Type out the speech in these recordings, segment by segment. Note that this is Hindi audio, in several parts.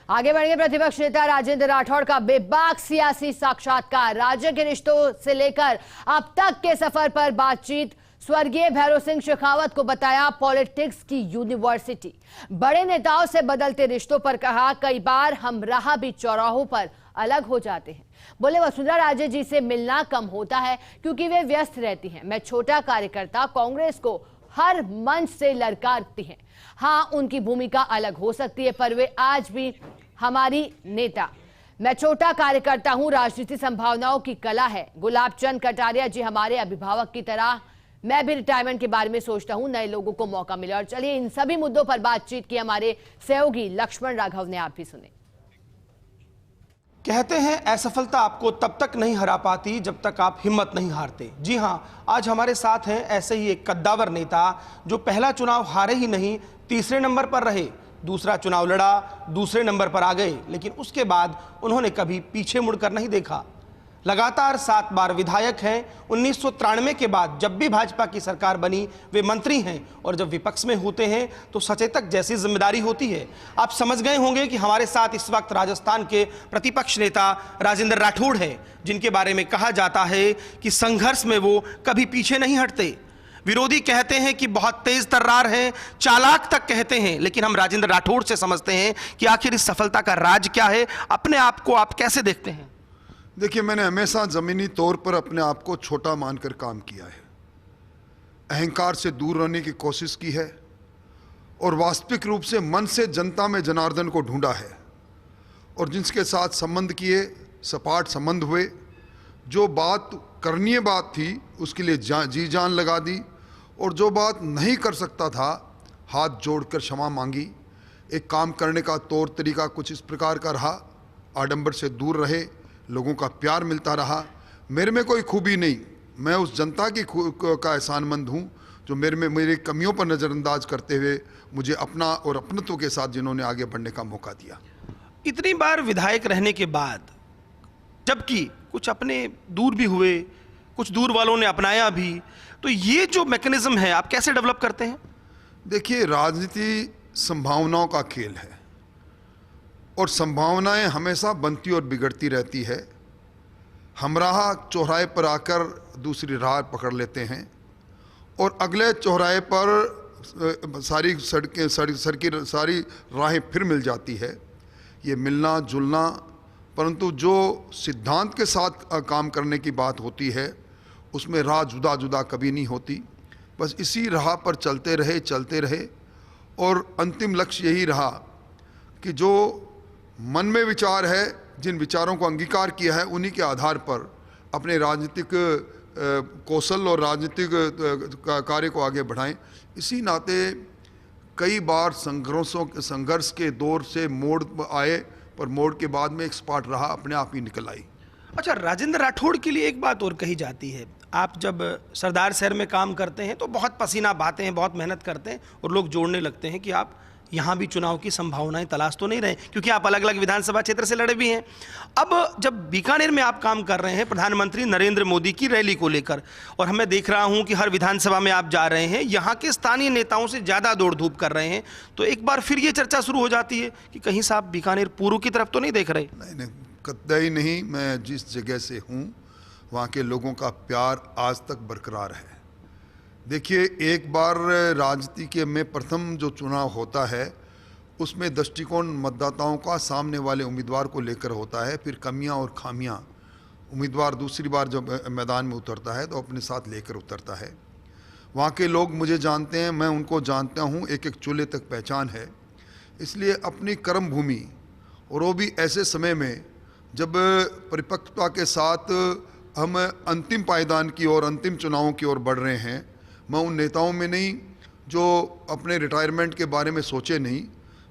आगे बढ़ेंगे। प्रतिपक्ष नेता राजेंद्र राठौड़ का बेबाक सियासी साक्षात्कार, राज्य के रिश्तों से लेकर अब तक के सफर पर बातचीत। स्वर्गीय भैरव सिंह शेखावत को बताया पॉलिटिक्स की यूनिवर्सिटी। बड़े नेताओं से बदलते रिश्तों पर कहा, कई बार हम राह भी चौराहों पर अलग हो जाते हैं। बोले, वसुंधरा राजे जी से मिलना कम होता है क्योंकि वे व्यस्त रहती हैं। मैं छोटा कार्यकर्ता, कांग्रेस को हर मंच से ललकारती हैं। हाँ, उनकी भूमिका अलग हो सकती है पर वे आज भी हमारी नेता। मैं छोटा कार्यकर्ता हूं, राजनीति संभावनाओं की कला है। गुलाब चंद कटारिया जी हमारे अभिभावक की तरह मैं भी रिटायरमेंट के बारे में सोचता हूं, नए लोगों को मौका मिले। और चलिए इन सभी मुद्दों पर बातचीत की हमारे सहयोगी लक्ष्मण राघव ने, आप भी सुने। कहते हैं असफलता आपको तब तक नहीं हरा पाती जब तक आप हिम्मत नहीं हारते। जी हां, आज हमारे साथ हैं ऐसे ही एक कद्दावर नेता जो पहला चुनाव हारे ही नहीं, तीसरे नंबर पर रहे। दूसरा चुनाव लड़ा, दूसरे नंबर पर आ गए, लेकिन उसके बाद उन्होंने कभी पीछे मुड़कर नहीं देखा। लगातार 7 बार विधायक हैं। 1993 के बाद जब भी भाजपा की सरकार बनी वे मंत्री हैं, और जब विपक्ष में होते हैं तो सचेतक जैसी जिम्मेदारी होती है। आप समझ गए होंगे कि हमारे साथ इस वक्त राजस्थान के प्रतिपक्ष नेता राजेंद्र राठौड़ हैं, जिनके बारे में कहा जाता है कि संघर्ष में वो कभी पीछे नहीं हटते। विरोधी कहते हैं कि बहुत तेज तर्रार हैं, चालाक तक कहते हैं, लेकिन हम राजेंद्र राठौड़ से समझते हैं कि आखिर इस सफलता का राज क्या है। अपने आप को आप कैसे देखते हैं? देखिए, मैंने हमेशा ज़मीनी तौर पर अपने आप को छोटा मानकर काम किया है, अहंकार से दूर रहने की कोशिश की है और वास्तविक रूप से मन से जनता में जनार्दन को ढूंढा है। और जिनके साथ संबंध किए, सपाट संबंध हुए, जो बात करनीय बात थी उसके लिए जी जान लगा दी, और जो बात नहीं कर सकता था हाथ जोड़कर क्षमा मांगी। एक काम करने का तौर तरीका कुछ इस प्रकार का रहा, आडंबर से दूर रहे, लोगों का प्यार मिलता रहा। मेरे में कोई खूबी नहीं, मैं उस जनता की का एहसानमंद हूँ जो मेरी कमियों पर नज़रअंदाज करते हुए मुझे अपना और अपनत्व के साथ जिन्होंने आगे बढ़ने का मौका दिया। इतनी बार विधायक रहने के बाद, जबकि कुछ अपने दूर भी हुए, कुछ दूर वालों ने अपनाया भी, तो ये जो मैकेनिज्म है आप कैसे डेवलप करते हैं? देखिए, राजनीति संभावनाओं का खेल है और संभावनाएं हमेशा बनती और बिगड़ती रहती है। हम राह चौराहे पर आकर दूसरी राह पकड़ लेते हैं और अगले चौराहे पर सारी सड़कें सारी राहें फिर मिल जाती है। ये मिलना जुलना, परंतु जो सिद्धांत के साथ काम करने की बात होती है उसमें राह जुदा जुदा कभी नहीं होती। बस इसी राह पर चलते रहे और अंतिम लक्ष्य यही रहा कि जो मन में विचार है, जिन विचारों को अंगीकार किया है, उन्हीं के आधार पर अपने राजनीतिक कौशल और राजनीतिक कार्य को आगे बढ़ाएं। इसी नाते कई बार संघर्ष के दौर से मोड़ आए, पर मोड़ के बाद में एक स्पाट रहा, अपने आप ही निकल आई। अच्छा, राजेंद्र राठौड़ के लिए एक बात और कही जाती है, आप जब सरदार शहर में काम करते हैं तो बहुत पसीना बहाते हैं, बहुत मेहनत करते हैं और लोग जोड़ने लगते हैं कि आप यहाँ भी चुनाव की संभावनाएं तलाश तो नहीं रहे, क्योंकि आप अलग अलग विधानसभा क्षेत्र से लड़े भी हैं। अब जब बीकानेर में आप काम कर रहे हैं प्रधानमंत्री नरेंद्र मोदी की रैली को लेकर, और मैं देख रहा हूं कि हर विधानसभा में आप जा रहे हैं, यहाँ के स्थानीय नेताओं से ज़्यादा दौड़ धूप कर रहे हैं, तो एक बार फिर ये चर्चा शुरू हो जाती है कि कहीं से आप बीकानेर पूर्व की तरफ तो नहीं देख रहे? नहीं, कतई नहीं। मैं जिस जगह से हूँ वहाँ के लोगों का प्यार आज तक बरकरार है। देखिए, एक बार राजनीति के में प्रथम जो चुनाव होता है उसमें दृष्टिकोण मतदाताओं का सामने वाले उम्मीदवार को लेकर होता है, फिर कमियां और खामियां उम्मीदवार दूसरी बार जब मैदान में उतरता है तो अपने साथ लेकर उतरता है। वहाँ के लोग मुझे जानते हैं, मैं उनको जानता हूँ, एक एक चूल्हे तक पहचान है। इसलिए अपनी कर्म भूमि, और वो भी ऐसे समय में जब परिपक्वता के साथ हम अंतिम पायदान की ओर, अंतिम चुनावों की ओर बढ़ रहे हैं, मैं उन नेताओं में नहीं जो अपने रिटायरमेंट के बारे में सोचे नहीं।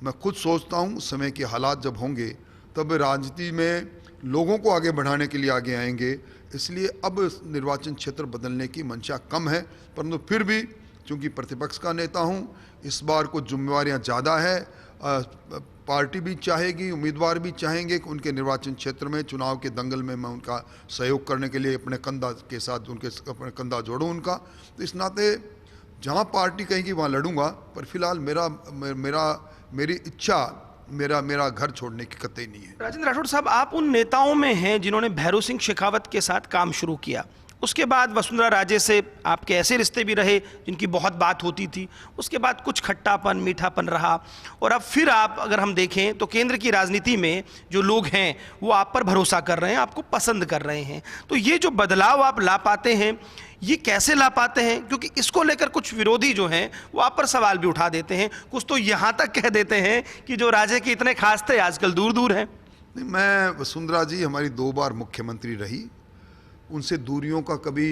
मैं खुद सोचता हूँ समय के हालात जब होंगे तब राजनीति में लोगों को आगे बढ़ाने के लिए आगे आएंगे। इसलिए अब निर्वाचन क्षेत्र बदलने की मंशा कम है, परंतु फिर भी चूँकि प्रतिपक्ष का नेता हूँ, इस बार कुछ जिम्मेवारियाँ ज़्यादा है। पार्टी भी चाहेगी, उम्मीदवार भी चाहेंगे कि उनके निर्वाचन क्षेत्र में चुनाव के दंगल में मैं उनका सहयोग करने के लिए अपने कंधा के साथ अपने कंधा जोड़ूं उनका। तो इस नाते जहां पार्टी कहेगी वहां लड़ूंगा, पर फिलहाल मेरी इच्छा मेरा घर छोड़ने की कतई नहीं है। राजेंद्र राठौड़ साहब, आप उन नेताओं में हैं जिन्होंने भैरों सिंह शेखावत के साथ काम शुरू किया। उसके बाद वसुंधरा राजे से आपके ऐसे रिश्ते भी रहे जिनकी बहुत बात होती थी। उसके बाद कुछ खट्टापन मीठापन रहा, और अब फिर आप अगर हम देखें तो केंद्र की राजनीति में जो लोग हैं वो आप पर भरोसा कर रहे हैं, आपको पसंद कर रहे हैं। तो ये जो बदलाव आप ला पाते हैं, ये कैसे ला पाते हैं? क्योंकि इसको लेकर कुछ विरोधी जो हैं वो आप पर सवाल भी उठा देते हैं। कुछ तो यहाँ तक कह देते हैं कि जो राजे के इतने खास थे आजकल दूर दूर हैं। नहीं, मैं वसुंधरा जी हमारी 2 बार मुख्यमंत्री रही, उनसे दूरियों का कभी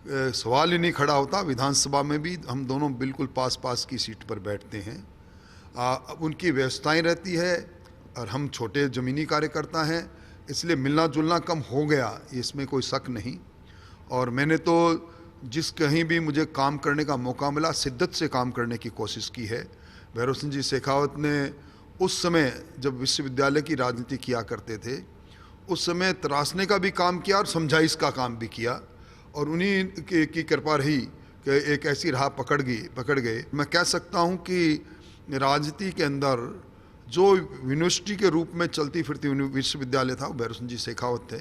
सवाल ही नहीं खड़ा होता। विधानसभा में भी हम दोनों बिल्कुल पास पास की सीट पर बैठते हैं। उनकी व्यवस्थाएं रहती है और हम छोटे ज़मीनी कार्यकर्ता हैं, इसलिए मिलना जुलना कम हो गया, इसमें कोई शक नहीं। और मैंने तो जिस कहीं भी मुझे काम करने का मौका मिला शिद्दत से काम करने की कोशिश की है। भैरव सिंह जी शेखावत ने उस समय जब विश्वविद्यालय की राजनीति किया करते थे, उस समय तराशने का भी काम किया और समझाइश का काम भी किया, और उन्हीं की कृपा रही कि एक ऐसी राह पकड़ गए। मैं कह सकता हूं कि राजनीति के अंदर जो यूनिवर्सिटी के रूप में चलती फिरती विश्वविद्यालय था वो भैरव सिंह जी शेखावत थे,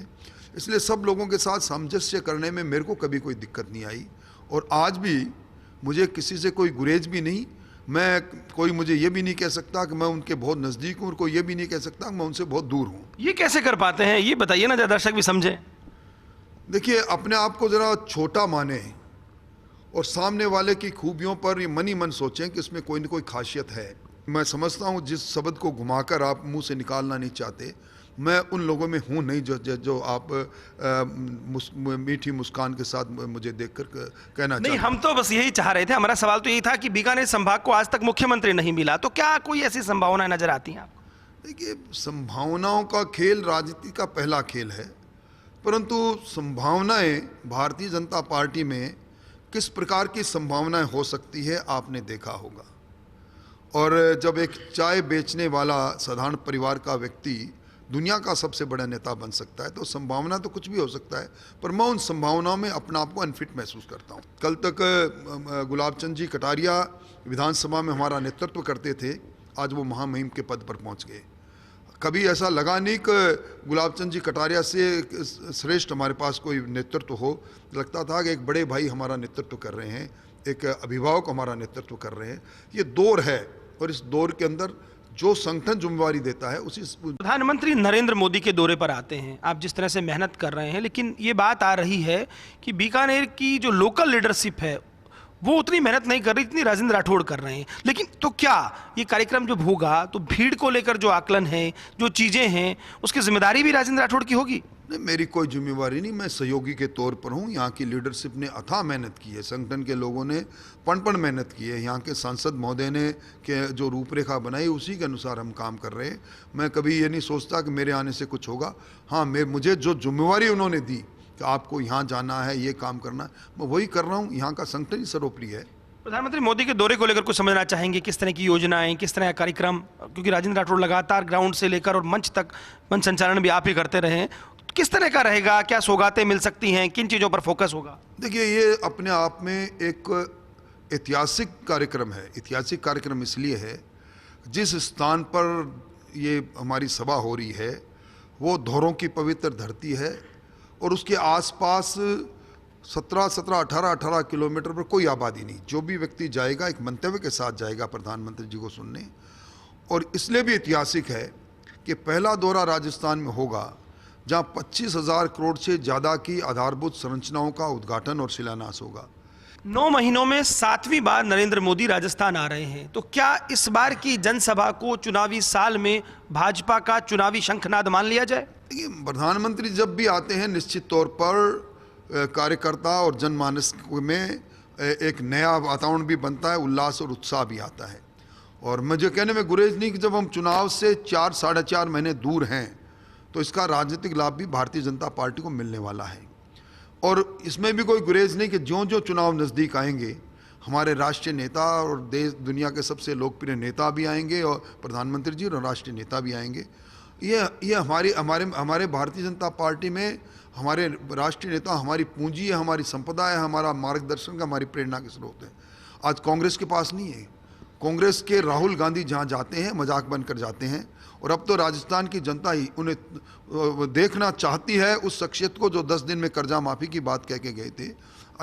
इसलिए सब लोगों के साथ सामंजस्य करने में मेरे को कभी कोई दिक्कत नहीं आई। और आज भी मुझे किसी से कोई गुरेज भी नहीं। कोई मुझे ये भी नहीं कह सकता कि मैं उनके बहुत नज़दीक हूँ, और कोई ये भी नहीं कह सकता कि मैं उनसे बहुत दूर हूँ। ये कैसे कर पाते हैं, ये बताइए ना, ज़रा दर्शक भी समझें। देखिए, अपने आप को ज़रा छोटा माने और सामने वाले की खूबियों पर ये मन ही मन सोचें कि इसमें कोई न कोई खासियत है। मैं समझता हूँ जिस शब्द को घुमाकर आप मुंह से निकालना नहीं चाहते, मैं उन लोगों में हूँ नहीं जो आप मीठी मुस्कान के साथ मुझे देखकर कहना नहीं, चाहते। हम तो बस यही चाह रहे थे। हमारा सवाल तो यही था कि बीकानेर संभाग को आज तक मुख्यमंत्री नहीं मिला, तो क्या कोई ऐसी संभावनाएं नजर आती हैं आपको? देखिए, संभावनाओं का खेल राजनीति का पहला खेल है, परंतु संभावनाएं भारतीय जनता पार्टी में किस प्रकार की संभावनाएं हो सकती है आपने देखा होगा। और जब एक चाय बेचने वाला साधारण परिवार का व्यक्ति दुनिया का सबसे बड़ा नेता बन सकता है, तो संभावना तो कुछ भी हो सकता है, पर मैं उन संभावनाओं में अपने आप को अनफिट महसूस करता हूँ। कल तक गुलाब चंद जी कटारिया विधानसभा में हमारा नेतृत्व करते थे, आज वो महामहिम के पद पर पहुँच गए। कभी ऐसा लगा नहीं कि गुलाब चंद जी कटारिया से श्रेष्ठ हमारे पास कोई नेतृत्व हो। लगता था कि एक बड़े भाई हमारा नेतृत्व कर रहे हैं, एक अभिभावक हमारा नेतृत्व कर रहे हैं। ये दौर है, और इस दौर के अंदर जो संगठन जिम्मेवारी देता है उसी। प्रधानमंत्री नरेंद्र मोदी के दौरे पर आते हैं, आप जिस तरह से मेहनत कर रहे हैं, लेकिन ये बात आ रही है कि बीकानेर की जो लोकल लीडरशिप है वो उतनी मेहनत नहीं कर रही जितनी राजेंद्र राठौड़ कर रहे हैं। लेकिन तो क्या ये कार्यक्रम जब होगा तो भीड़ को लेकर जो आकलन है, जो चीज़ें हैं, उसकी जिम्मेदारी भी राजेंद्र राठौड़ की होगी? नहीं, मेरी कोई जिम्मेवारी नहीं, मैं सहयोगी के तौर पर हूँ। यहाँ की लीडरशिप ने अथाह मेहनत की है, संगठन के लोगों ने पण मेहनत की है, यहाँ के सांसद महोदय ने के जो रूपरेखा बनाई उसी के अनुसार हम काम कर रहे हैं। मैं कभी ये नहीं सोचता कि मेरे आने से कुछ होगा। हाँ, मुझे जो जिम्मेवारी उन्होंने दी कि आपको यहाँ जाना है, ये काम करना है, मैं वही कर रहा हूँ। यहाँ का संगठन ही सर्वोपरि है। प्रधानमंत्री मोदी के दौरे को लेकर कुछ समझना चाहेंगे, किस तरह की योजनाएं, किस तरह का कार्यक्रम? क्योंकि राजेंद्र राठौड़ लगातार ग्राउंड से लेकर और मंच तक मंच संचालन भी आप ही करते रहे हैं, किस तरह का रहेगा? क्या सौगातें मिल सकती हैं? किन चीज़ों पर फोकस होगा? देखिए, ये अपने आप में एक ऐतिहासिक कार्यक्रम है। ऐतिहासिक कार्यक्रम इसलिए है, जिस स्थान पर ये हमारी सभा हो रही है वो धौरों की पवित्र धरती है, और उसके आसपास 18 किलोमीटर पर कोई आबादी नहीं। जो भी व्यक्ति जाएगा एक मंतव्य के साथ जाएगा प्रधानमंत्री जी को सुनने। और इसलिए भी ऐतिहासिक है कि पहला दौरा राजस्थान में होगा जहां 25,000 करोड़ से ज़्यादा की आधारभूत संरचनाओं का उद्घाटन और शिलान्यास होगा। 9 महीनों में 7वीं बार नरेंद्र मोदी राजस्थान आ रहे हैं, तो क्या इस बार की जनसभा को चुनावी साल में भाजपा का चुनावी शंखनाद मान लिया जाए? देखिए, प्रधानमंत्री जब भी आते हैं निश्चित तौर पर कार्यकर्ता और जनमानस में एक नया वातावरण भी बनता है, उल्लास और उत्साह भी आता है। और मुझे कहने में गुरेज नहीं कि जब हम चुनाव से 4-4.5 महीने दूर हैं तो इसका राजनीतिक लाभ भी भारतीय जनता पार्टी को मिलने वाला है। और इसमें भी कोई गुरेज नहीं कि ज्यों-ज्यों चुनाव नज़दीक आएंगे हमारे राष्ट्रीय नेता और देश दुनिया के सबसे लोकप्रिय नेता भी आएंगे, और प्रधानमंत्री जी और राष्ट्रीय नेता भी आएंगे। ये हमारे भारतीय जनता पार्टी में हमारे राष्ट्रीय नेता हमारी पूंजी है, हमारी संपदा है, हमारा मार्गदर्शन का, हमारी प्रेरणा के स्रोत है। आज कांग्रेस के पास नहीं है। कांग्रेस के राहुल गांधी जहां जाते हैं मजाक बनकर जाते हैं, और अब तो राजस्थान की जनता ही उन्हें देखना चाहती है उस शख्सियत को जो 10 दिन में कर्जा माफ़ी की बात कह के गए थे।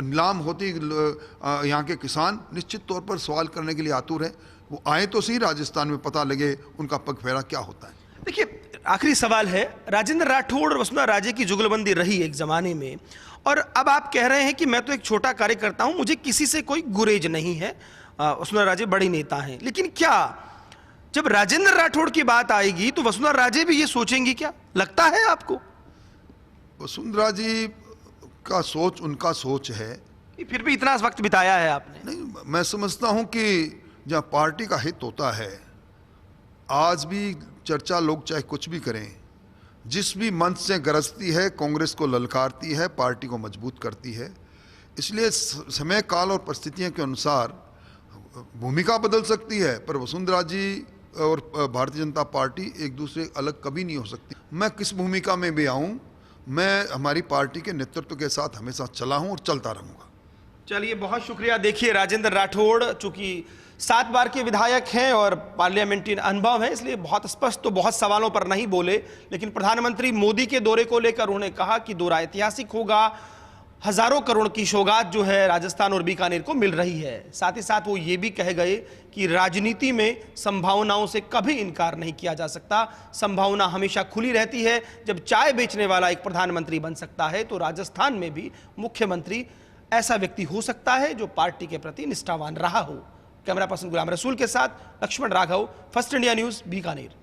नीलाम होती यहाँ के किसान निश्चित तौर पर सवाल करने के लिए आतुर हैं। वो आए तो सही, राजस्थान में पता लगे उनका पग फेरा क्या होता है। देखिए, आखिरी सवाल है, राजेंद्र राठौड़ और वसुंधरा राजे की जुगलबंदी रही एक जमाने में, और अब आप कह रहे हैं कि मैं तो एक छोटा कार्यकर्ता हूं, मुझे किसी से कोई गुरेज नहीं है। वसुंधरा राजे बड़ी नेता हैं, लेकिन क्या जब राजेंद्र राठौड़ की बात आएगी तो वसुंधरा राजे भी ये सोचेंगी? क्या लगता है आपको? वसुंधरा जी का सोच उनका सोच है। फिर भी इतना वक्त बिताया है आपने। नहीं, मैं समझता हूं कि जहां पार्टी का हित होता है, आज भी चर्चा लोग चाहे कुछ भी करें, जिस भी मंच से गरजती है कांग्रेस को ललकारती है, पार्टी को मजबूत करती है। इसलिए समय काल और परिस्थितियों के अनुसार भूमिका बदल सकती है, पर वसुंधरा जी और भारतीय जनता पार्टी एक दूसरे अलग कभी नहीं हो सकती। मैं किस भूमिका में भी आऊं, मैं हमारी पार्टी के नेतृत्व के साथ हमेशा चला हूं और चलता रहूंगा। चलिए, बहुत शुक्रिया। देखिए, राजेंद्र राठौड़ चूंकि 7 बार के विधायक हैं और पार्लियामेंट्री अनुभव है, इसलिए बहुत स्पष्ट तो बहुत सवालों पर नहीं बोले, लेकिन प्रधानमंत्री मोदी के दौरे को लेकर उन्होंने कहा कि दौरा ऐतिहासिक होगा। हजारों करोड़ की सौगात जो है राजस्थान और बीकानेर को मिल रही है। साथ ही साथ वो ये भी कह गए कि राजनीति में संभावनाओं से कभी इनकार नहीं किया जा सकता। संभावना हमेशा खुली रहती है। जब चाय बेचने वाला एक प्रधानमंत्री बन सकता है तो राजस्थान में भी मुख्यमंत्री ऐसा व्यक्ति हो सकता है जो पार्टी के प्रति निष्ठावान रहा हो। कैमरा पर्सन गुलाम रसूल के साथ Lakshman Raghav, First India News, Bikaner.